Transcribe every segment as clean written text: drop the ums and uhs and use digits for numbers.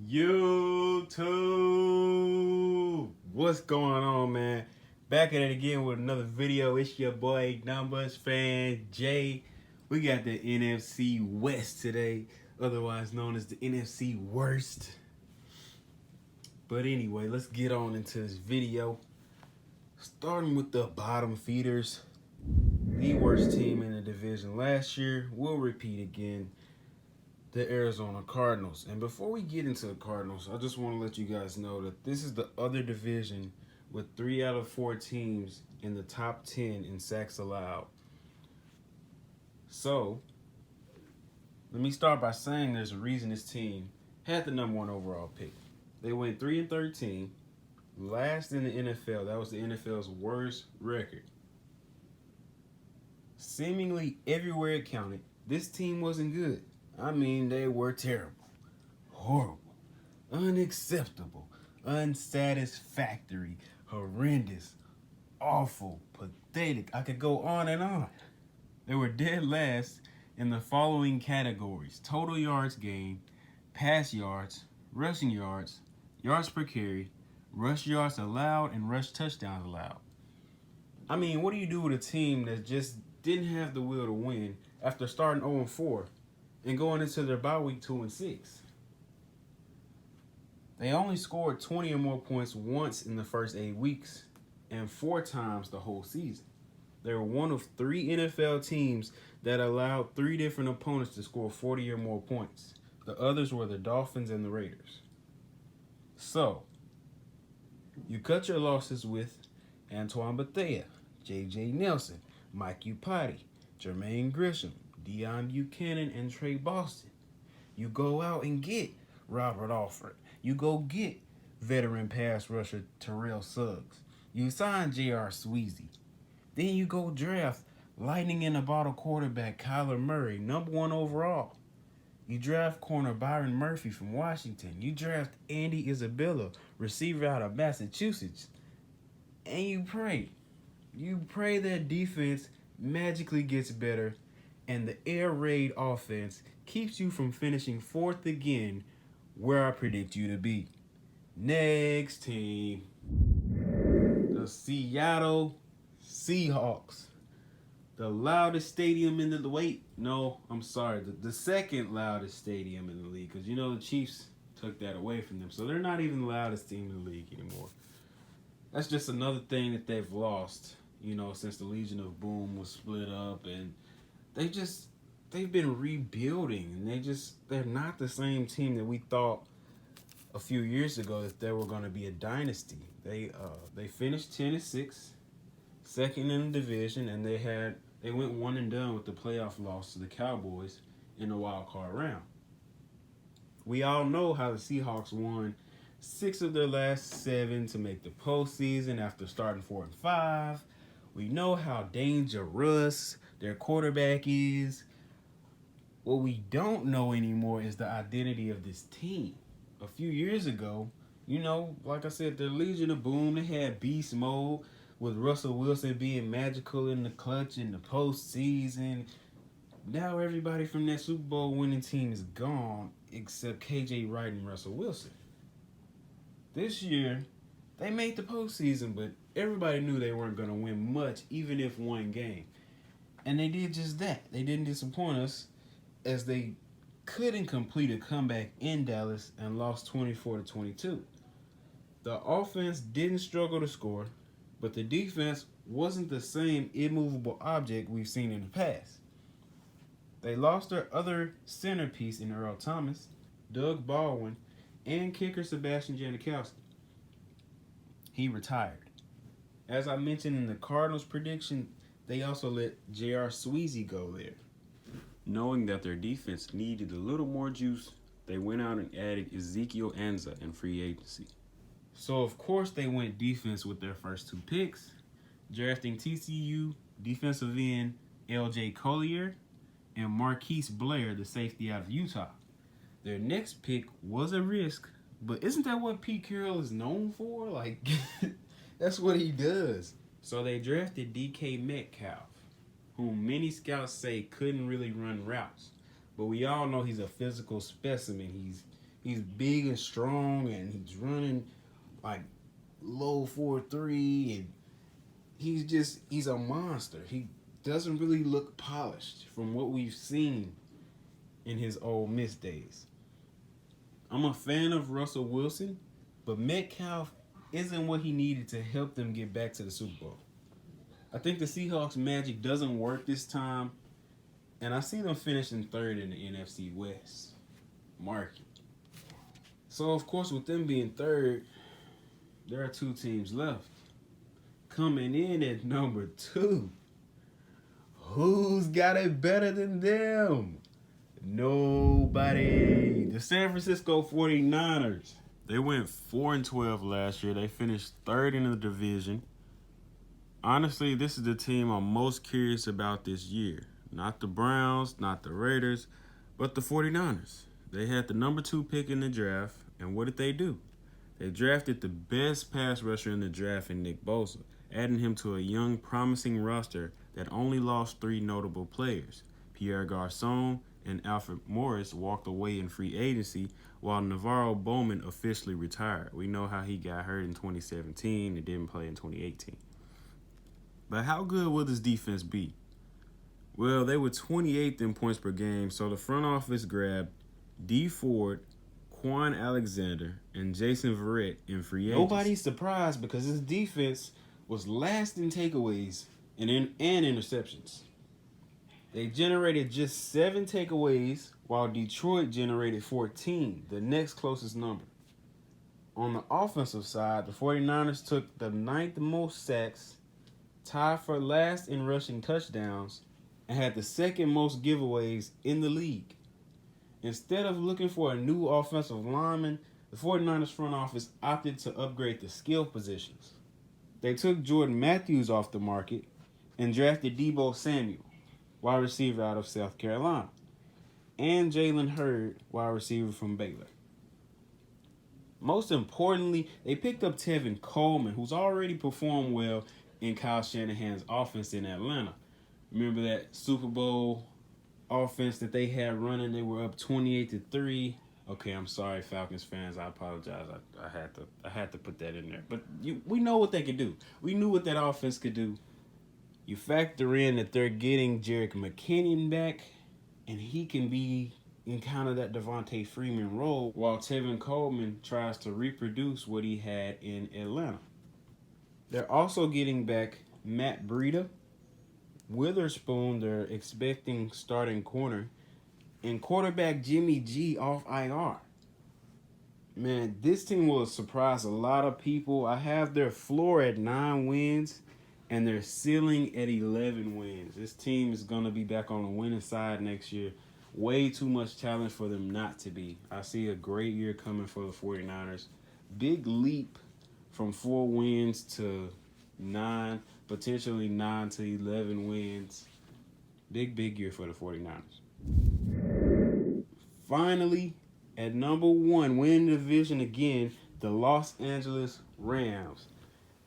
YouTube, what's going on, man? Back at it again with another video. It's your boy Numbers Fan Jay. We got the NFC West today, otherwise known as the NFC Worst. But anyway, let's get on into this video. Starting with the bottom feeders, the worst team in the division last year will repeat again. The Arizona Cardinals. And before we get into the Cardinals, I just want to let you guys know that this is the other division with 3 out of 4 teams in the top 10 in sacks allowed. So, let me start by saying there's a reason this team had the number 1 overall pick. They went 3-13, last in the NFL. That was the NFL's worst record. Seemingly everywhere it counted, this team wasn't good. I mean, they were terrible, horrible, unacceptable, unsatisfactory, horrendous, awful, pathetic. I could go on and on. They were dead last in the following categories: total yards gained, pass yards, rushing yards, yards per carry, rush yards allowed, and rush touchdowns allowed. I mean, what do you do with a team that just didn't have the will to win after starting 0-4? And going into their bye week 2-6. They only scored 20 or more points once in the first 8 weeks and 4 times the whole season. They were one of 3 NFL teams that allowed 3 different opponents to score 40 or more points. The others were the Dolphins and the Raiders. So, you cut your losses with Antoine Bethea, J.J. Nelson, Mike Upati, Jermaine Grisham, Deion Buchanan, and Trey Boston. You go out and get Robert Alford. You go get veteran pass rusher Terrell Suggs. You sign J.R. Sweezy. Then you go draft lightning in a bottle quarterback Kyler Murray, number 1 overall. You draft corner Byron Murphy from Washington. You draft Andy Isabella, receiver out of Massachusetts. And you pray. You pray that defense magically gets better and the air raid offense keeps you from finishing 4th again where I predict you to be. Next team, the Seattle Seahawks. The loudest stadium in the the second loudest stadium in the league, because the Chiefs took that away from them. So they're not even the loudest team in the league anymore. That's just another thing that they've lost, since the Legion of Boom was split up, and they've been rebuilding, and they're not the same team that we thought a few years ago that they were going to be a dynasty. They finished 10-6, second in the division, and they went 1 and done with the playoff loss to the Cowboys in the wild card round. We all know how the Seahawks won 6 of their last 7 to make the postseason after starting 4-5. We know how dangerous their quarterback is. What we don't know anymore is the identity of this team. A few years ago, like I said, the Legion of Boom, they had beast mode with Russell Wilson being magical in the clutch in the postseason. Now everybody from that Super Bowl winning team is gone except KJ Wright and Russell Wilson. This year, they made the postseason, but everybody knew they weren't going to win much, even if 1 game. And they did just that. They didn't disappoint us, as they couldn't complete a comeback in Dallas and lost 24-22. The offense didn't struggle to score, but the defense wasn't the same immovable object we've seen in the past. They lost their other centerpiece in Earl Thomas, Doug Baldwin, and kicker Sebastian Janikowski. He retired. As I mentioned in the Cardinals prediction, they also let J.R. Sweezy go there. Knowing that their defense needed a little more juice, they went out and added Ezekiel Anza in free agency. So, of course, they went defense with their first 2 picks, drafting TCU defensive end L.J. Collier and Marquise Blair, the safety out of Utah. Their next pick was a risk, but isn't that what Pete Carroll is known for? That's what he does. So they drafted DK Metcalf, whom many scouts say couldn't really run routes. But we all know he's a physical specimen. He's big and strong, and he's running like low 4.3, and he's a monster. He doesn't really look polished from what we've seen in his Ole Miss days. I'm a fan of Russell Wilson, but Metcalf isn't what he needed to help them get back to the Super Bowl. I think the Seahawks magic doesn't work this time, and I see them finishing third in the NFC West market. So, of course, with them being third, there are two teams left. Coming in at number 2. Who's got it better than them? Nobody. The San Francisco 49ers. They went 4-12 last year. They finished third in the division. Honestly, this is the team I'm most curious about this year. Not the Browns, not the Raiders, but the 49ers. They had the number 2 pick in the draft, and what did they do? They drafted the best pass rusher in the draft in Nick Bosa, adding him to a young, promising roster that only lost 3 notable players. Pierre Garçon and Alfred Morris walked away in free agency, while Navarro Bowman officially retired. We know how he got hurt in 2017 and didn't play in 2018. But how good will this defense be? Well, they were 28th in points per game, so the front office grabbed D. Ford, Quan Alexander, and Jason Verrett in free agency. Nobody's surprised because this defense was last in takeaways and interceptions. They generated just 7 takeaways, while Detroit generated 14, the next closest number. On the offensive side, the 49ers took the 9th most sacks, tied for last in rushing touchdowns, and had the 2nd most giveaways in the league. Instead of looking for a new offensive lineman, the 49ers front office opted to upgrade the skill positions. They took Jordan Matthews off the market and drafted Deebo Samuel, wide receiver out of South Carolina, and Jalen Hurd, wide receiver from Baylor. Most importantly, they picked up Tevin Coleman, who's already performed well in Kyle Shanahan's offense in Atlanta. Remember that Super Bowl offense that they had running? They were up 28-3. Okay, I'm sorry, Falcons fans. I apologize. I had to put that in there. But we know what they could do. We knew what that offense could do. You factor in that they're getting Jerick McKinnon back, and he can be in kind of that Devontae Freeman role, while Tevin Coleman tries to reproduce what he had in Atlanta. They're also getting back Matt Breida, Witherspoon, they're expecting starting corner, and quarterback Jimmy G off IR. Man, this team will surprise a lot of people. I have their floor at 9 wins and their ceiling at 11 wins. This team is going to be back on the winning side next year. Way too much talent for them not to be. I see a great year coming for the 49ers. Big leap from 4 wins to 9, potentially 9 to 11 wins. Big year for the 49ers. Finally, at number 1, winning the division again, the Los Angeles Rams.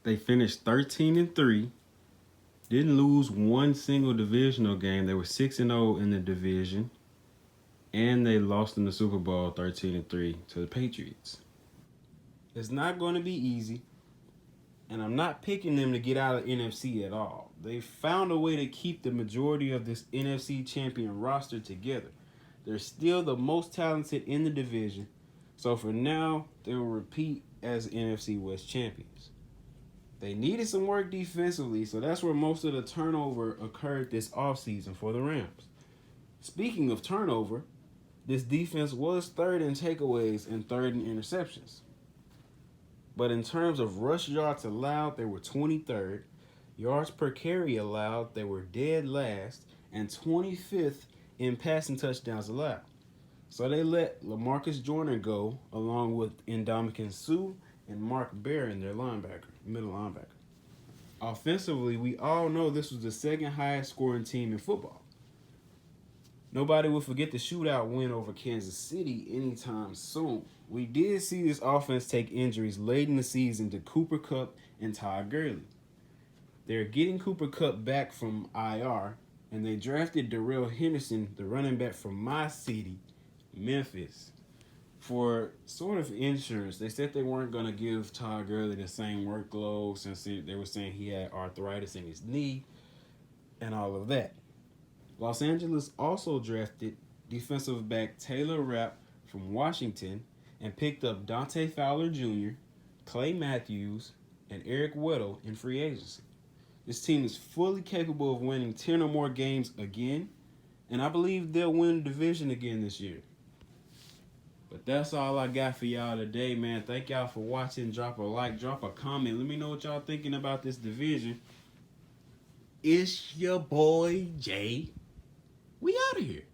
They finished 13-3, didn't lose one single divisional game. They were 6-0 in the division, and they lost in the Super Bowl 13-3 to the Patriots. It's not going to be easy, and I'm not picking them to get out of NFC at all. They found a way to keep the majority of this NFC champion roster together. They're still the most talented in the division, so for now, they will repeat as NFC West champions. They needed some work defensively, so that's where most of the turnover occurred this offseason for the Rams. Speaking of turnover, this defense was 3rd in takeaways and 3rd in interceptions. But in terms of rush yards allowed, they were 23rd. Yards per carry allowed, they were dead last, and 25th in passing touchdowns allowed. So they let LaMarcus Joyner go, along with Ndamukong Suh and Mark Barron, their middle linebacker. Offensively, we all know this was the 2nd highest scoring team in football. Nobody will forget the shootout win over Kansas City anytime soon. We did see this offense take injuries late in the season to Cooper Kupp and Todd Gurley. They're getting Cooper Kupp back from IR, and they drafted Darrell Henderson, the running back from my city, Memphis. for sort of insurance. They said they weren't going to give Todd Gurley the same workload since they were saying he had arthritis in his knee and all of that. Los Angeles also drafted defensive back Taylor Rapp from Washington and picked up Dante Fowler Jr., Clay Matthews, and Eric Weddle in free agency. This team is fully capable of winning 10 or more games again, and I believe they'll win the division again this year. But that's all I got for y'all today, man. Thank y'all for watching. Drop a like, drop a comment. Let me know what y'all thinking about this division. It's your boy, Jay. We out of here.